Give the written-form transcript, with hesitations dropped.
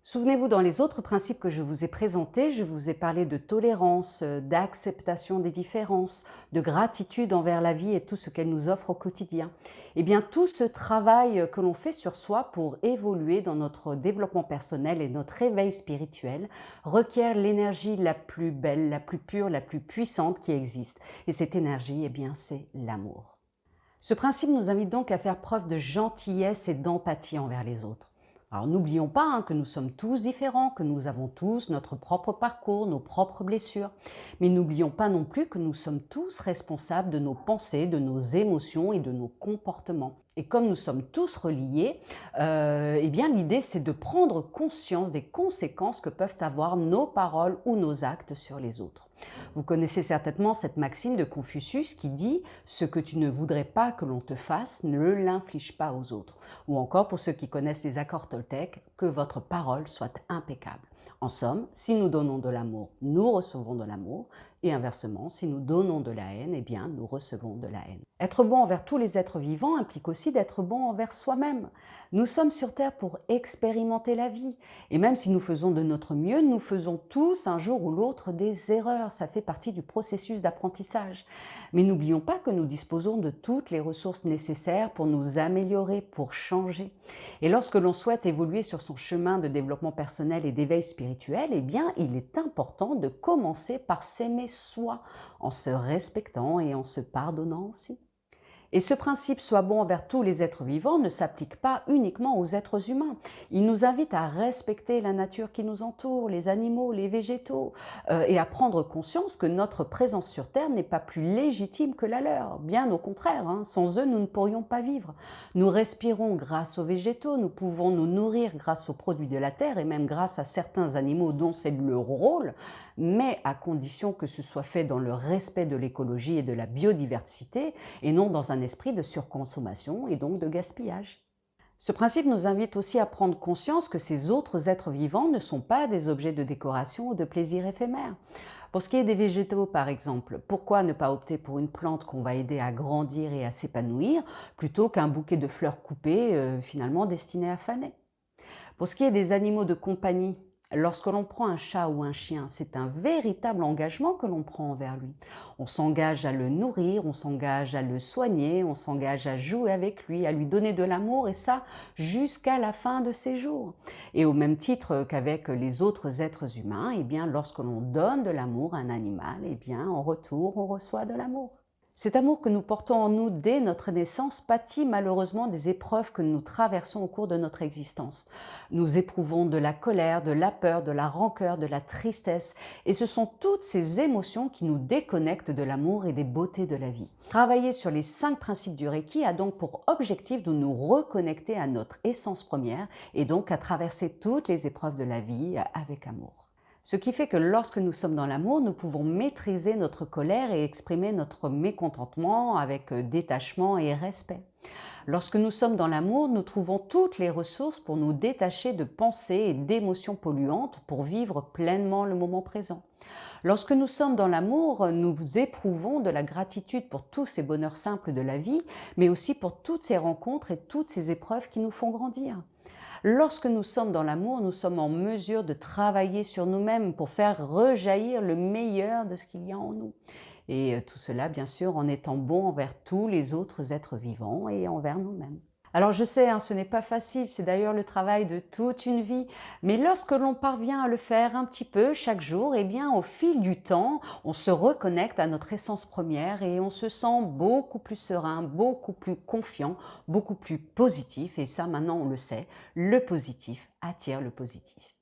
Souvenez-vous, dans les autres principes que je vous ai présentés, je vous ai parlé de tolérance, d'acceptation des différences, de gratitude envers la vie et tout ce qu'elle nous offre au quotidien. Eh bien, tout ce travail que l'on fait sur soi pour évoluer dans notre développement personnel et notre éveil spirituel requiert l'énergie la plus belle, la plus pure, la plus puissante qui existe. Et cette énergie, eh bien, c'est l'amour. Ce principe nous invite donc à faire preuve de gentillesse et d'empathie envers les autres. Alors n'oublions pas que nous sommes tous différents, que nous avons tous notre propre parcours, nos propres blessures. Mais n'oublions pas non plus que nous sommes tous responsables de nos pensées, de nos émotions et de nos comportements. Et comme nous sommes tous reliés, eh bien l'idée c'est de prendre conscience des conséquences que peuvent avoir nos paroles ou nos actes sur les autres. Vous connaissez certainement cette maxime de Confucius qui dit « Ce que tu ne voudrais pas que l'on te fasse, ne l'inflige pas aux autres ». Ou encore, pour ceux qui connaissent les accords Toltec, « Que votre parole soit impeccable ». En somme, si nous donnons de l'amour, nous recevons de l'amour, et inversement, si nous donnons de la haine, eh bien, nous recevons de la haine. Être bon envers tous les êtres vivants implique aussi d'être bon envers soi-même. Nous sommes sur Terre pour expérimenter la vie. Et même si nous faisons de notre mieux, nous faisons tous un jour ou l'autre des erreurs. Ça fait partie du processus d'apprentissage. Mais n'oublions pas que nous disposons de toutes les ressources nécessaires pour nous améliorer, pour changer. Et lorsque l'on souhaite évoluer sur son chemin de développement personnel et d'éveil spirituel, eh bien, il est important de commencer par s'aimer soi, en se respectant et en se pardonnant aussi. Et ce principe « soit bon envers tous les êtres vivants » ne s'applique pas uniquement aux êtres humains. Il nous invite à respecter la nature qui nous entoure, les animaux, les végétaux, et à prendre conscience que notre présence sur Terre n'est pas plus légitime que la leur. Bien au contraire, sans eux, nous ne pourrions pas vivre. Nous respirons grâce aux végétaux, nous pouvons nous nourrir grâce aux produits de la Terre et même grâce à certains animaux dont c'est le rôle, mais à condition que ce soit fait dans le respect de l'écologie et de la biodiversité et non dans un esprit de surconsommation et donc de gaspillage. Ce principe nous invite aussi à prendre conscience que ces autres êtres vivants ne sont pas des objets de décoration ou de plaisir éphémère. Pour ce qui est des végétaux par exemple, pourquoi ne pas opter pour une plante qu'on va aider à grandir et à s'épanouir plutôt qu'un bouquet de fleurs coupées finalement destiné à faner? Pour ce qui est des animaux de compagnie, lorsque l'on prend un chat ou un chien, c'est un véritable engagement que l'on prend envers lui. On s'engage à le nourrir, on s'engage à le soigner, on s'engage à jouer avec lui, à lui donner de l'amour et ça jusqu'à la fin de ses jours. Et au même titre qu'avec les autres êtres humains, eh bien, lorsque l'on donne de l'amour à un animal, eh bien, en retour, on reçoit de l'amour. Cet amour que nous portons en nous dès notre naissance pâtit malheureusement des épreuves que nous traversons au cours de notre existence. Nous éprouvons de la colère, de la peur, de la rancœur, de la tristesse et ce sont toutes ces émotions qui nous déconnectent de l'amour et des beautés de la vie. Travailler sur les 5 principes du Reiki a donc pour objectif de nous reconnecter à notre essence première et donc à traverser toutes les épreuves de la vie avec amour. Ce qui fait que lorsque nous sommes dans l'amour, nous pouvons maîtriser notre colère et exprimer notre mécontentement avec détachement et respect. Lorsque nous sommes dans l'amour, nous trouvons toutes les ressources pour nous détacher de pensées et d'émotions polluantes pour vivre pleinement le moment présent. Lorsque nous sommes dans l'amour, nous éprouvons de la gratitude pour tous ces bonheurs simples de la vie, mais aussi pour toutes ces rencontres et toutes ces épreuves qui nous font grandir. Lorsque nous sommes dans l'amour, nous sommes en mesure de travailler sur nous-mêmes pour faire rejaillir le meilleur de ce qu'il y a en nous. Et tout cela, bien sûr, en étant bon envers tous les autres êtres vivants et envers nous-mêmes. Alors je sais, ce n'est pas facile, c'est d'ailleurs le travail de toute une vie, mais lorsque l'on parvient à le faire un petit peu chaque jour, eh bien au fil du temps, on se reconnecte à notre essence première et on se sent beaucoup plus serein, beaucoup plus confiant, beaucoup plus positif et ça maintenant on le sait, le positif attire le positif.